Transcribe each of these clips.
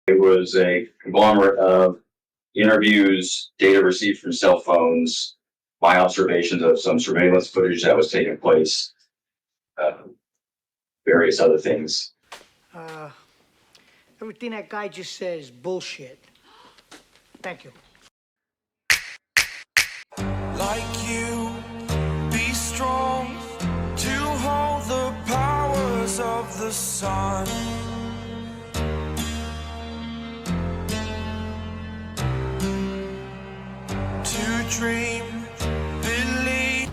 It was a conglomerate of interviews, data received from cell phones, my observations of some surveillance footage that was taking place, uh, various other things. Uh, Everything that guy just said is bullshit. Thank you. Like you, be strong to hold the powers of the sun. To dream, believe.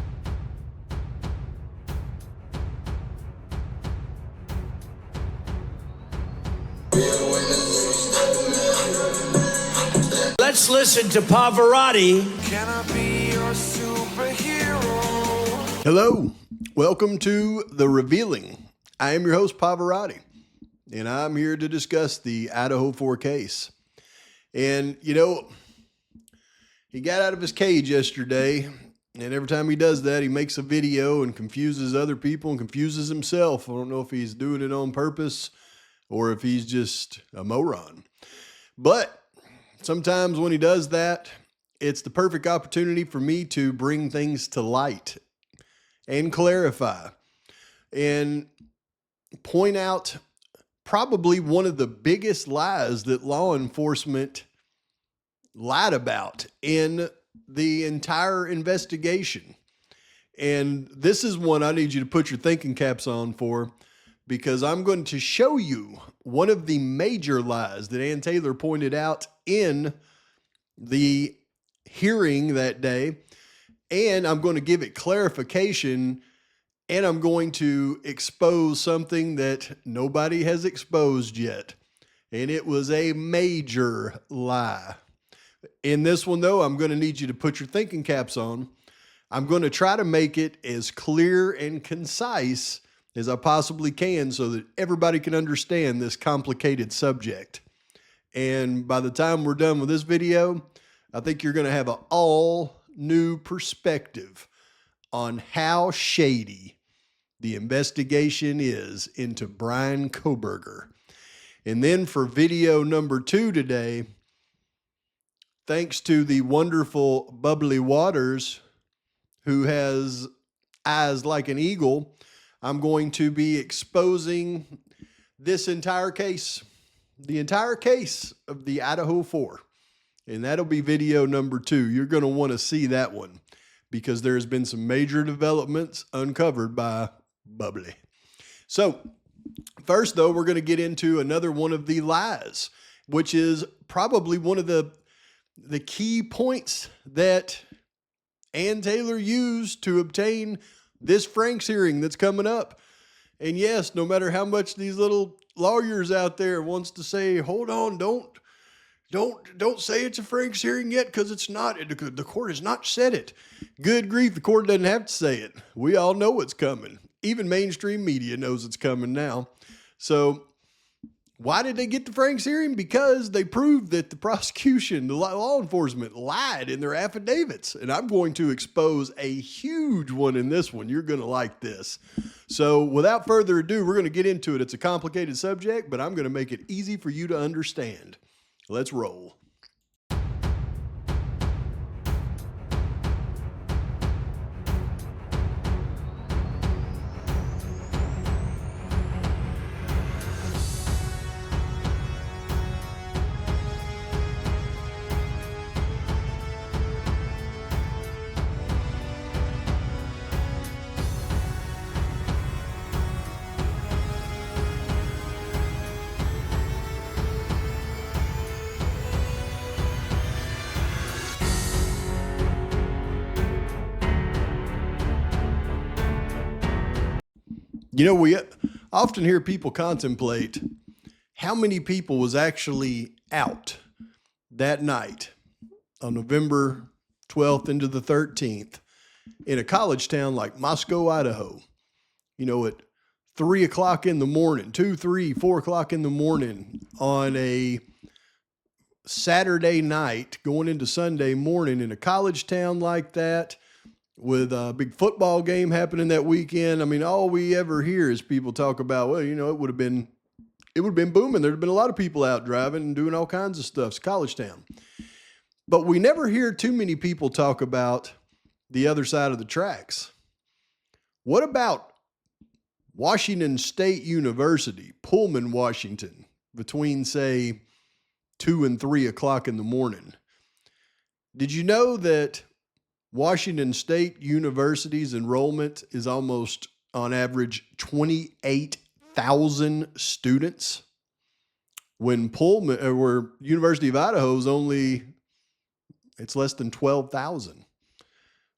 Let's listen to Pavarotti. Can I be your superhero? Hello, welcome to The Revealing. I am your host, Pavarotti, and I'm here to discuss the Idaho 4 case. And, he got out of his cage yesterday, and every time he does that, he makes a video and confuses other people and confuses himself. I don't know if he's doing it on purpose or if he's just a moron. But sometimes when he does that, it's the perfect opportunity for me to bring things to light and clarify and point out probably one of the biggest lies that law enforcement lied about in the entire investigation. And this is one I need you to put your thinking caps on for, because I'm going to show you one of the major lies that Ann Taylor pointed out in the hearing that day. And I'm going to give it clarification, and I'm going to expose something that nobody has exposed yet. And it was a major lie. In this one, though, I'm going to need you to put your thinking caps on. I'm going to try to make it as clear and concise as I possibly can so that everybody can understand this complicated subject. And by the time we're done with this video, I think you're going to have an all new perspective on how shady the investigation is into Bryan Kohberger. And then for video number 2 today, thanks to the wonderful Bubbly Waters, who has eyes like an eagle, I'm going to be exposing this entire case, the entire case of the Idaho 4. And that'll be video number 2. You're going to want to see that one because there's been some major developments uncovered by Bubbly. So first, though, we're going to get into another one of the lies, which is probably one of the key points that Ann Taylor used to obtain this Franks hearing that's coming up. And yes, no matter how much these little lawyers out there wants to say, hold on, don't say it's a Franks hearing yet, because it's not. The court has not said it. Good grief, the court doesn't have to say it. We all know it's coming. Even mainstream media knows it's coming now. So why did they get the Franks hearing? Because they proved that the prosecution, the law enforcement, lied in their affidavits. And I'm going to expose a huge one in this one. You're going to like this. So without further ado, we're going to get into it. It's a complicated subject, but I'm going to make it easy for you to understand. Let's roll. We often hear people contemplate how many people was actually out that night on November 12th into the 13th in a college town like Moscow, Idaho. At 3 o'clock in the morning, 2, 3, 4 o'clock in the morning on a Saturday night going into Sunday morning in a college town like that, with a big football game happening that weekend. I mean, all we ever hear is people talk about, well, it would have been it would have been booming. There'd have been a lot of people out driving and doing all kinds of stuff. It's a college town. But we never hear too many people talk about the other side of the tracks. What about Washington State University, Pullman, Washington, between, say, 2 and 3 o'clock in the morning? Did you know that Washington State University's enrollment is almost, on average, 28,000 students? When where University of Idaho is only, it's less than 12,000.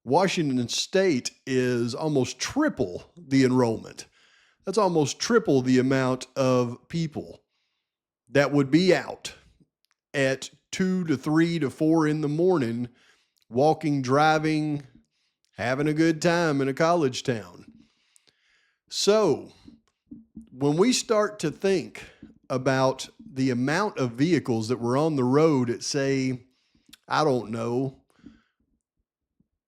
Washington State is almost triple the enrollment. That's almost triple the amount of people that would be out at 2 to 3 to 4 in the morning, walking, driving, having a good time in a college town. So when we start to think about the amount of vehicles that were on the road at, say, I don't know,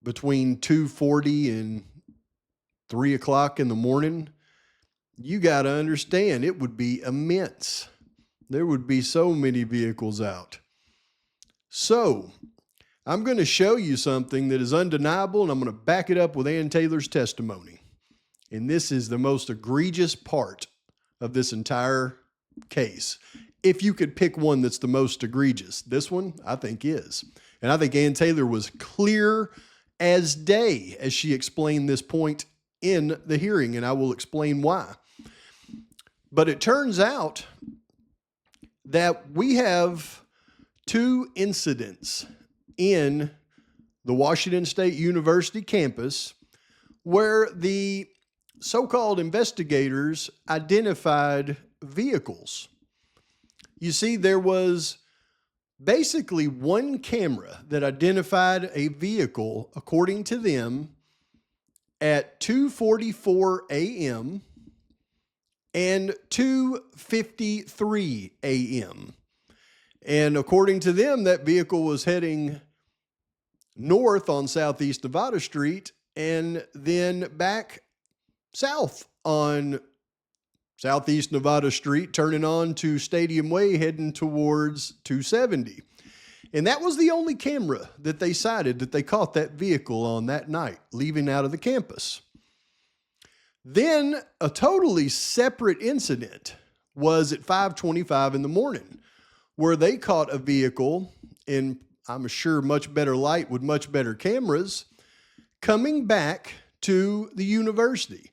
between 2:40 and 3 o'clock in the morning, you got to understand it would be immense. There would be so many vehicles out. So I'm going to show you something that is undeniable, and I'm going to back it up with Ann Taylor's testimony. And this is the most egregious part of this entire case. If you could pick one that's the most egregious, this one I think is. And I think Ann Taylor was clear as day as she explained this point in the hearing, and I will explain why. But it turns out that we have two incidents in the Washington State University campus where the so-called investigators identified vehicles. You see, there was basically one camera that identified a vehicle, according to them, at 2:44 a.m. and 2:53 a.m. And according to them, that vehicle was heading north on Southeast Nevada Street and then back south on Southeast Nevada Street, turning on to Stadium Way, heading towards 270. And that was the only camera that they cited that they caught that vehicle on that night, leaving out of the campus. Then a totally separate incident was at 5:25 in the morning, where they caught a vehicle in, I'm sure, much better light with much better cameras, coming back to the university.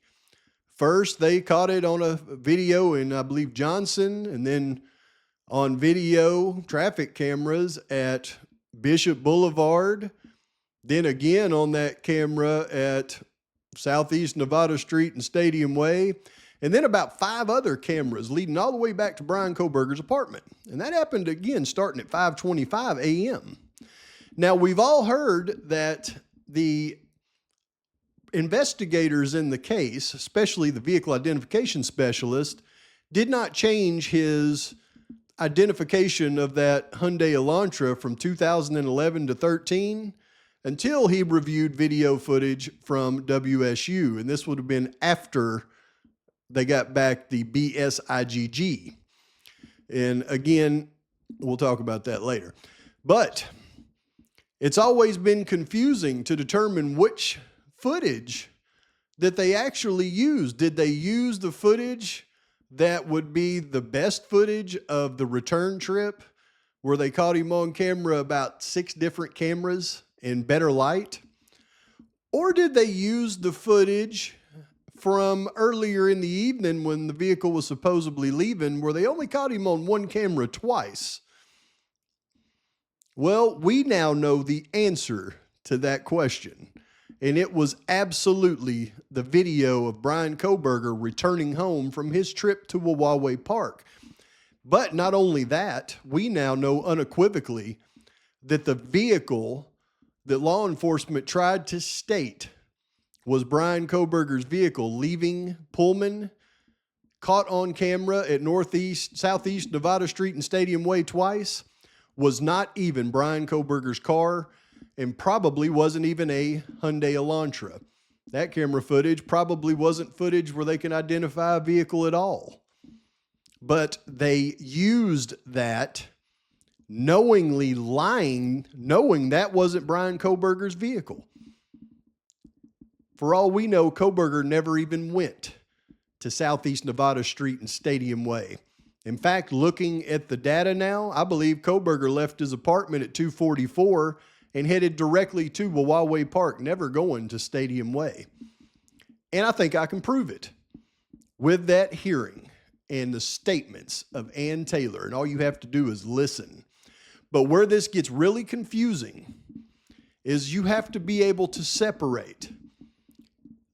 First, they caught it on a video in, I believe, Johnson, and then on video traffic cameras at Bishop Boulevard, then again on that camera at Southeast Nevada Street and Stadium Way, and then about 5 other cameras leading all the way back to Bryan Kohberger's apartment. And that happened again starting at 5:25 a.m. Now, we've all heard that the investigators in the case, especially the vehicle identification specialist, did not change his identification of that Hyundai Elantra from 2011 to 13 until he reviewed video footage from WSU. And this would have been after they got back the BSIGG. And again, we'll talk about that later. But it's always been confusing to determine which footage that they actually used. Did they use the footage that would be the best footage of the return trip, where they caught him on camera about 6 different cameras in better light? Or did they use the footage from earlier in the evening when the vehicle was supposedly leaving, where they only caught him on one camera twice? Well, we now know the answer to that question. And it was absolutely the video of Bryan Kohberger returning home from his trip to Wawawai Park. But not only that, we now know unequivocally that the vehicle that law enforcement tried to state was Bryan Kohberger's vehicle leaving Pullman, caught on camera at Southeast Nevada Street and Stadium Way twice, was not even Bryan Kohberger's car, and probably wasn't even a Hyundai Elantra. That camera footage probably wasn't footage where they can identify a vehicle at all. but they used that knowingly lying, knowing that wasn't Bryan Kohberger's vehicle. For all we know, Kohberger never even went to Southeast Nevada Street and Stadium Way. In fact, looking at the data now, I believe Kohberger left his apartment at 244 and headed directly to Wawawai Park, never going to Stadium Way. And I think I can prove it with that hearing and the statements of Ann Taylor. And all you have to do is listen. But where this gets really confusing is you have to be able to separate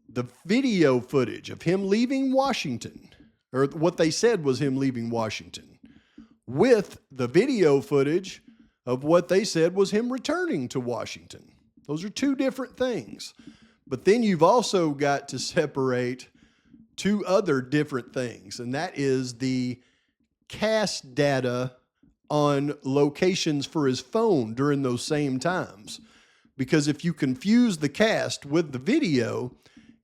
the video footage of him leaving Washington, or what they said was him leaving Washington, with the video footage of what they said was him returning to Washington. Those are two different things. But then you've also got to separate two other different things, and that is the cast data on locations for his phone during those same times. Because if you confuse the cast with the video,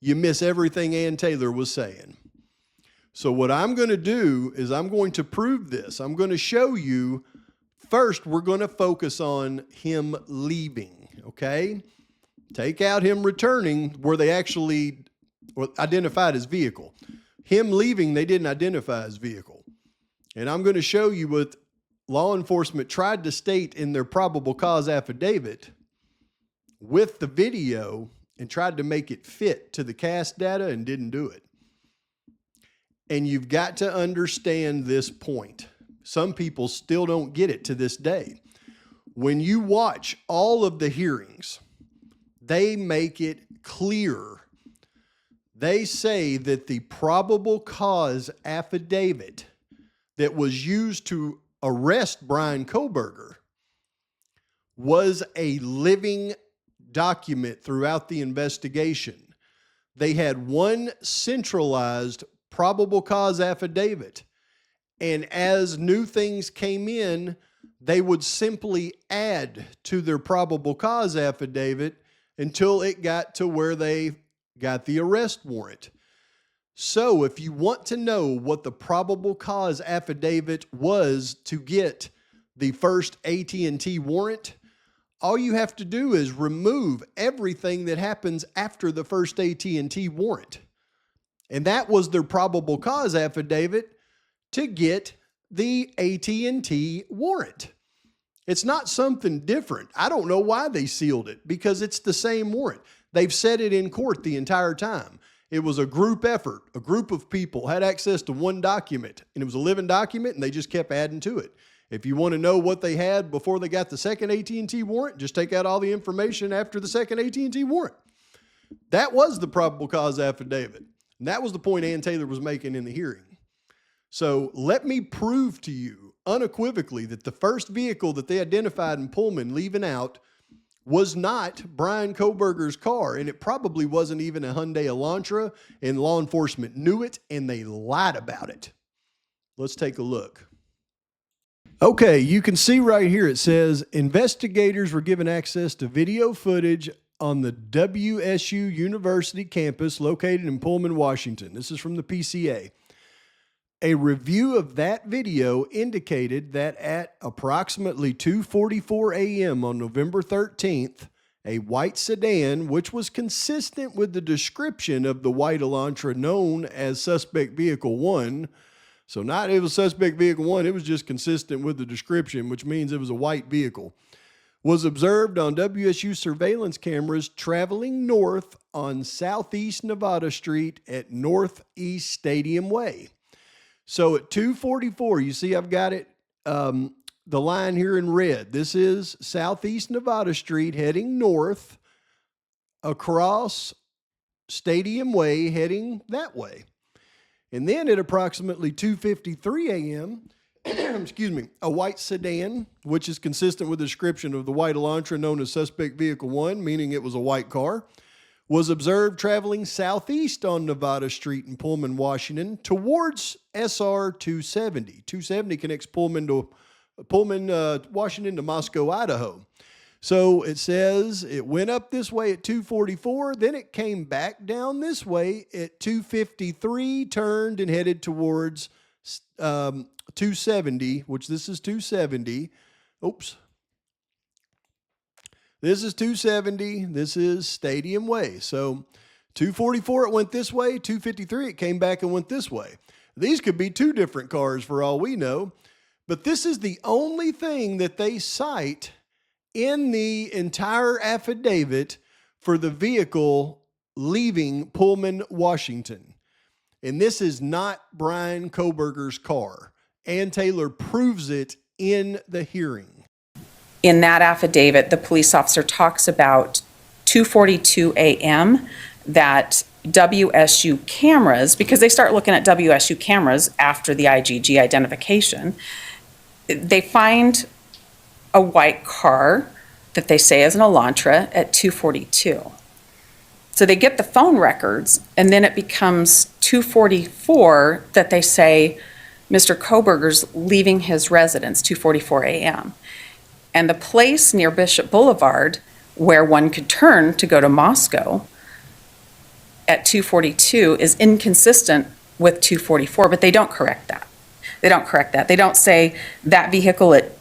you miss everything Ann Taylor was saying. So what I'm going to do is I'm going to prove this. I'm going to show you. First, we're going to focus on him leaving, okay? Take out him returning where they actually identified his vehicle. Him leaving, they didn't identify his vehicle. And I'm going to show you what law enforcement tried to state in their probable cause affidavit with the video and tried to make it fit to the cast data and didn't do it. And you've got to understand this point. Some people still don't get it to this day. When you watch all of the hearings, they make it clear. They say that the probable cause affidavit that was used to arrest Bryan Kohberger was a living document throughout the investigation. They had one centralized probable cause affidavit. And as new things came in, they would simply add to their probable cause affidavit until it got to where they got the arrest warrant. So if you want to know what the probable cause affidavit was to get the first AT&T warrant, all you have to do is remove everything that happens after the first AT&T warrant. And that was their probable cause affidavit to get the AT&T warrant. It's not something different. I don't know why they sealed it, because it's the same warrant. They've said it in court the entire time. It was a group effort. A group of people had access to one document, and it was a living document, and they just kept adding to it. If you want to know what they had before they got the second AT&T warrant, just take out all the information after the second AT&T warrant. That was the probable cause affidavit. And that was the point Ann Taylor was making in the hearing. So let me prove to you unequivocally that the first vehicle that they identified in Pullman leaving out was not Bryan Kohberger's car, and it probably wasn't even a Hyundai Elantra, and law enforcement knew it, and they lied about it. Let's take a look. Okay, you can see right here it says, investigators were given access to video footage on the WSU University campus located in Pullman, Washington. This is from the PCA. A review of that video indicated that at approximately 2:44 a.m. on November 13th, a white sedan, which was consistent with the description of the white Elantra known as Suspect Vehicle 1, so not it was Suspect Vehicle 1, it was just consistent with the description, which means it was a white vehicle, was observed on WSU surveillance cameras traveling north on Southeast Nevada Street at Northeast Stadium Way. So at 2:44, you see I've got it, the line here in red. This is Southeast Nevada Street heading north across Stadium Way heading that way. And then at approximately 2:53 a.m., excuse me, a white sedan, which is consistent with the description of the white Elantra known as Suspect Vehicle 1, meaning it was a white car, was observed traveling southeast on Nevada Street in Pullman, Washington, towards SR 270. 270 connects Pullman, Washington to Moscow, Idaho. So it says it went up this way at 2:44, then it came back down this way at 2:53, turned and headed towards 270, which this is 270. Oops. This is 270. This is Stadium Way. So 244, it went this way. 253, it came back and went this way. These could be two different cars for all we know. But this is the only thing that they cite in the entire affidavit for the vehicle leaving Pullman, Washington. And this is not Bryan Kohberger's car. Ann Taylor proves it in the hearing. In that affidavit, the police officer talks about 2:42 a.m. that WSU cameras, because they start looking at WSU cameras after the IGG identification, they find a white car that they say is an Elantra at 2:42. So they get the phone records, and then it becomes 2:44 that they say Mr. Kohberger's leaving his residence, 2:44 a.m. And the place near Bishop Boulevard where one could turn to go to Moscow at 2:42 is inconsistent with 2:44, but they don't correct that. They don't correct that. They don't say that vehicle at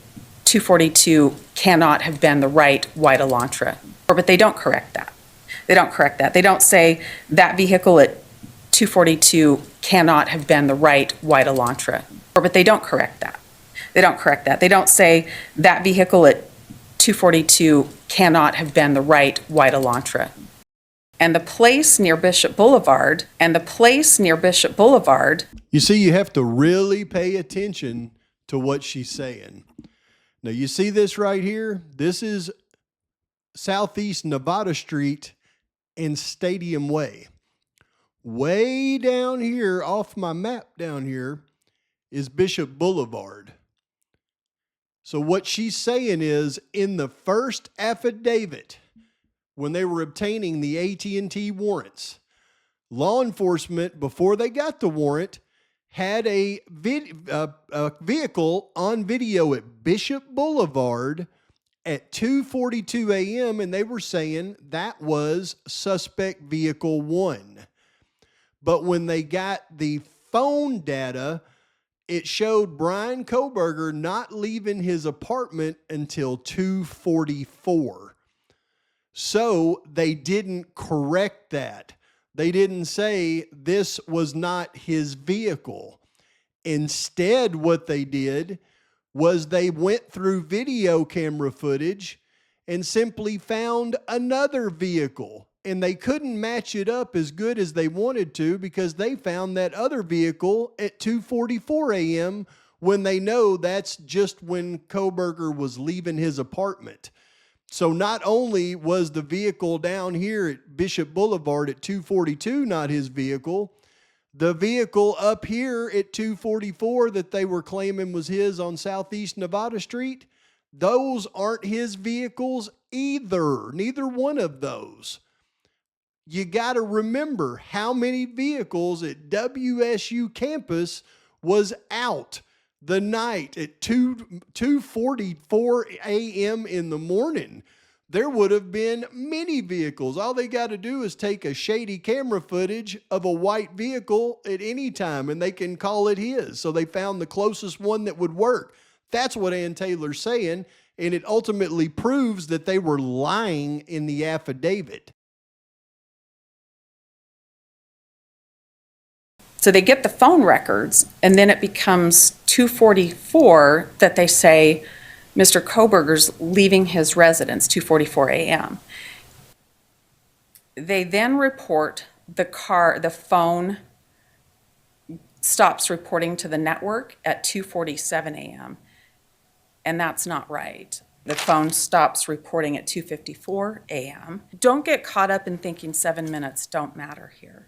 2:42 cannot have been the right white Elantra, but they don't correct that. They don't correct that. They don't say that vehicle at 2:42 cannot have been the right white Elantra, but they don't correct that. They don't correct that. They don't say that vehicle at 2:42 cannot have been the right white Elantra. And the place near Bishop Boulevard, You see, you have to really pay attention to what she's saying. Now, you see this right here? This is Southeast Nevada Street and Stadium Way. Way down here, off my map down here, is Bishop Boulevard. So what she's saying is, in the first affidavit, when they were obtaining the AT&T warrants, law enforcement, before they got the warrant, had a vehicle on video at Bishop Boulevard at 2:42 a.m., and they were saying that was suspect vehicle 1. But when they got the phone data, it showed Bryan Kohberger not leaving his apartment until 2:44. So they didn't correct that. They didn't say this was not his vehicle. Instead, what they did was they went through video camera footage and simply found another vehicle. And they couldn't match it up as good as they wanted to because they found that other vehicle at 2:44 a.m. when they know that's just when Kohberger was leaving his apartment. So not only was the vehicle down here at Bishop Boulevard at 2:42 not his vehicle, the vehicle up here at 2:44 that they were claiming was his on Southeast Nevada Street, those aren't his vehicles either. Neither one of those. You got to remember how many vehicles at WSU campus was out the night at 2:44 a.m. in the morning. There would have been many vehicles. All they got to do is take a shady camera footage of a white vehicle at any time, and they can call it his. So they found the closest one that would work. That's what Ann Taylor's saying, and it ultimately proves that they were lying in the affidavit. So they get the phone records, and then it becomes 2:44 that they say Mr. Kohberger's leaving his residence, 2:44 a.m. They then report the phone stops reporting to the network at 2:47 a.m. And that's not right. The phone stops reporting at 2:54 a.m. Don't get caught up in thinking 7 minutes don't matter here.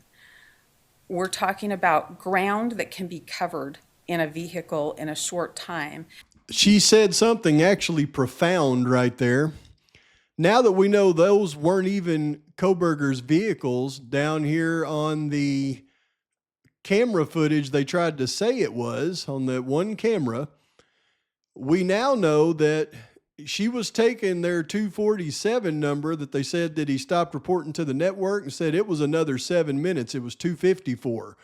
We're talking about ground that can be covered in a vehicle in a short time. She said something actually profound right there. Now that we know those weren't even Kohberger's vehicles down here on the camera footage they tried to say it was on that one camera, we now know that she was taking their 247 number that they said that he stopped reporting to the network and said it was another 7 minutes. It was 2:54.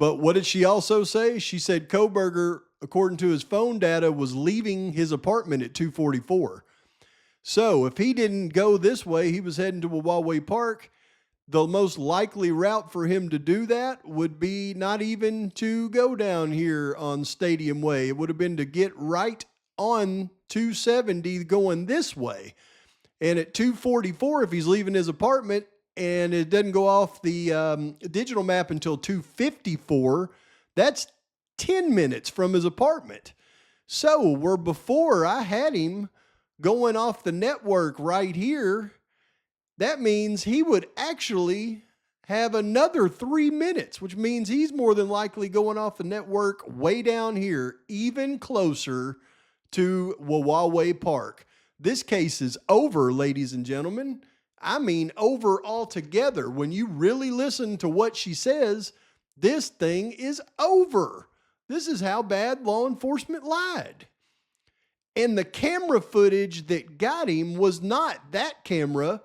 But what did she also say? She said Kohberger, according to his phone data, was leaving his apartment at 2:44. So if he didn't go this way, he was heading to Wawawai Park. The most likely route for him to do that would be not even to go down here on Stadium Way. It would have been to get right on 270 going this way. And at 2:44, if he's leaving his apartment and it doesn't go off the digital map until 2:54, that's 10 minutes from his apartment. So where before I had him going off the network right here, that means he would actually have another 3 minutes, which means he's more than likely going off the network way down here, even closer to Wawawai Park. This case is over, ladies and gentlemen. I mean, over altogether. When you really listen to what she says, this thing is over. This is how bad law enforcement lied. And the camera footage that got him was not that camera.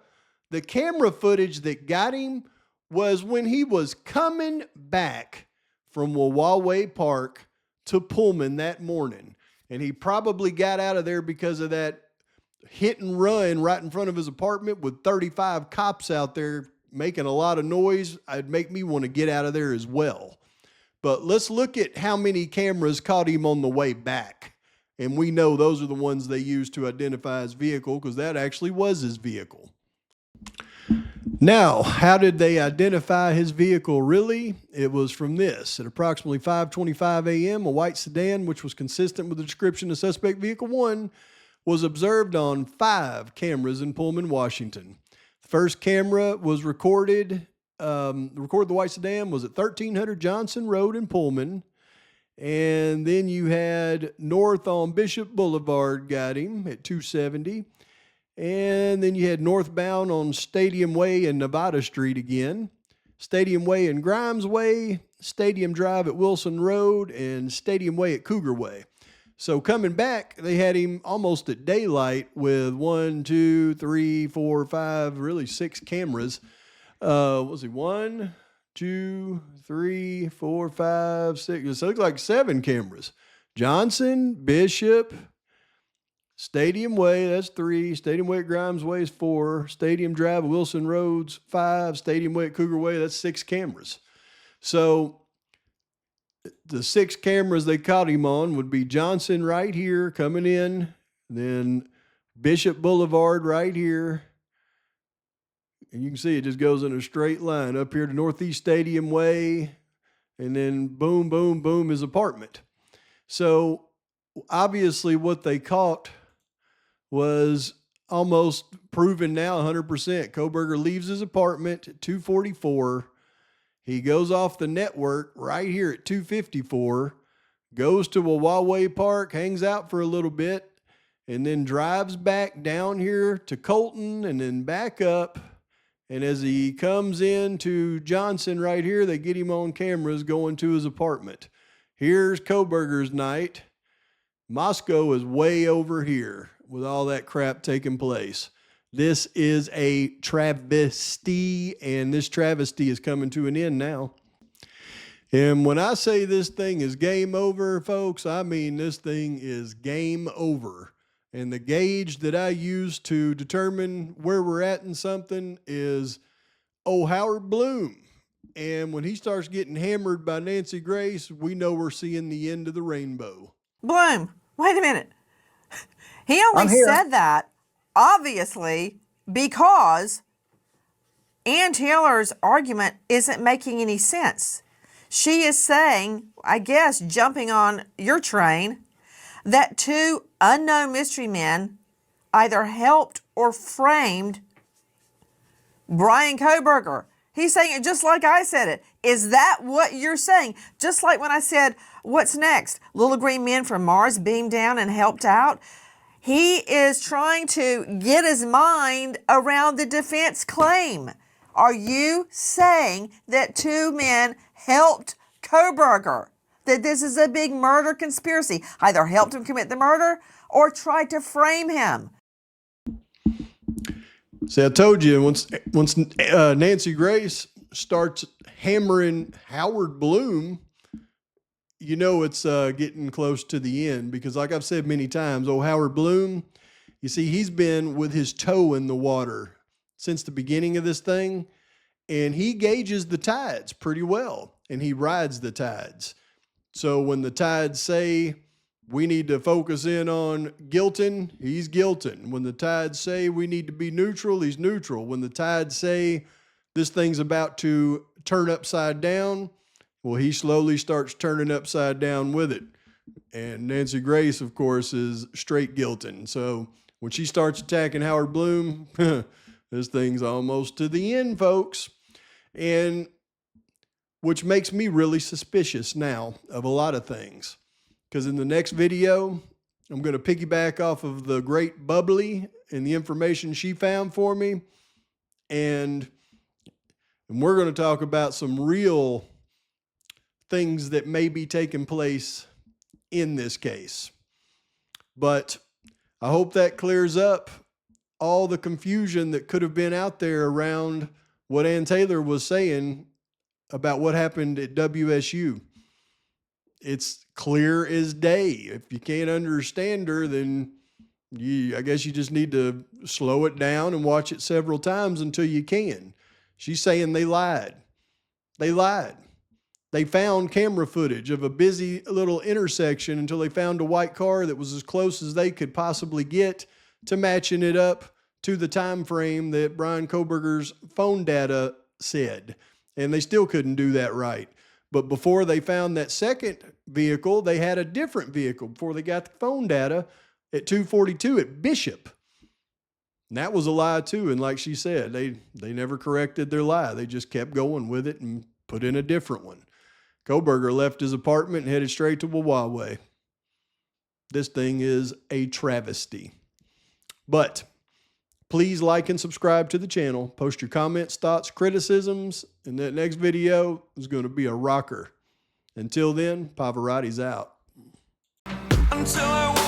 The camera footage that got him was when he was coming back from Wawawai Park to Pullman that morning. And he probably got out of there because of that hit and run right in front of his apartment with 35 cops out there making a lot of noise. It'd make me want to get out of there as well. But let's look at how many cameras caught him on the way back. And we know those are the ones they used to identify his vehicle, because that actually was his vehicle. Now, how did they identify his vehicle really? It was from this. At approximately 5:25 a.m., a white sedan, which was consistent with the description of suspect vehicle 1, was observed on 5 cameras in Pullman, Washington. The first camera was recorded the white sedan was at 1300 Johnson Road in Pullman. And then you had north on Bishop Boulevard got him at 270. And then you had northbound on Stadium Way and Nevada Street again, Stadium Way and Grimes Way, Stadium Drive at Wilson Road, and Stadium Way at Cougar Way. So coming back, they had him almost at daylight with 1, 2, 3, 4, 5, really 6 cameras. Was he 1, 2, 3, 4, 5, 6? So it looks like 7 cameras. Johnson, Bishop, Stadium Way, that's 3. Stadium Way at Grimes Way is 4. Stadium Drive at Wilson Road's 5. Stadium Way at Cougar Way, that's 6 cameras. So the 6 cameras they caught him on would be Johnson right here coming in, then Bishop Boulevard right here. And you can see it just goes in a straight line up here to Northeast Stadium Way, and then boom, boom, boom, his apartment. So obviously what they caught was almost proven now 100%. Kohberger leaves his apartment at 2:44. He goes off the network right here at 2:54, goes to Wawawai Park, hangs out for a little bit, and then drives back down here to Colton and then back up. And as he comes into Johnson right here, they get him on cameras going to his apartment. Here's Kohberger's night. Moscow is way over here with all that crap taking place. This is a travesty, and this travesty is coming to an end now. And when I say this thing is game over, folks, I mean this thing is game over. And the gauge that I use to determine where we're at in something is, Howard Bloom. And when he starts getting hammered by Nancy Grace, we know we're seeing the end of the rainbow. Bloom, wait a minute. He only said that, obviously, because Ann Taylor's argument isn't making any sense. She is saying, I guess, jumping on your train, that 2 unknown mystery men either helped or framed Bryan Kohberger. He's saying it just like I said it. Is that what you're saying? Just like when I said, what's next? Little green men from Mars beamed down and helped out. He is trying to get his mind around the defense claim. Are you saying that 2 men helped Kohberger? That this is a big murder conspiracy? Either helped him commit the murder or tried to frame him? See, I told you, once Nancy Grace starts hammering Howard Bloom, you know it's getting close to the end because, like I've said many times, old Howard Bloom, you see, he's been with his toe in the water since the beginning of this thing, and he gauges the tides pretty well, and he rides the tides. So when the tides say we need to focus in on Gilton, he's Gilton. When the tides say we need to be neutral, he's neutral. When the tides say this thing's about to turn upside down, well, he slowly starts turning upside down with it. And Nancy Grace, of course, is straight Gilton. So when she starts attacking Howard Bloom, this thing's almost to the end, folks. And which makes me really suspicious now of a lot of things. Because in the next video, I'm going to piggyback off of the great Bubbly and the information she found for me. And we're going to talk about some real things that may be taking place in this case. But I hope that clears up all the confusion that could have been out there around what Ann Taylor was saying about what happened at WSU. It's clear as day. If you can't understand her, then I guess you just need to slow it down and watch it several times until you can. She's saying they lied. They lied. They found camera footage of a busy little intersection until they found a white car that was as close as they could possibly get to matching it up to the time frame that Bryan Kohberger's phone data said. And they still couldn't do that right. But before they found that second vehicle, they had a different vehicle before they got the phone data at 242 at Bishop. And that was a lie too. And like she said, they never corrected their lie. They just kept going with it and put in a different one. Kohberger left his apartment and headed straight to Wawawai. This thing is a travesty. But please like and subscribe to the channel. Post your comments, thoughts, criticisms, and that next video is going to be a rocker. Until then, Pavarotti's out. until I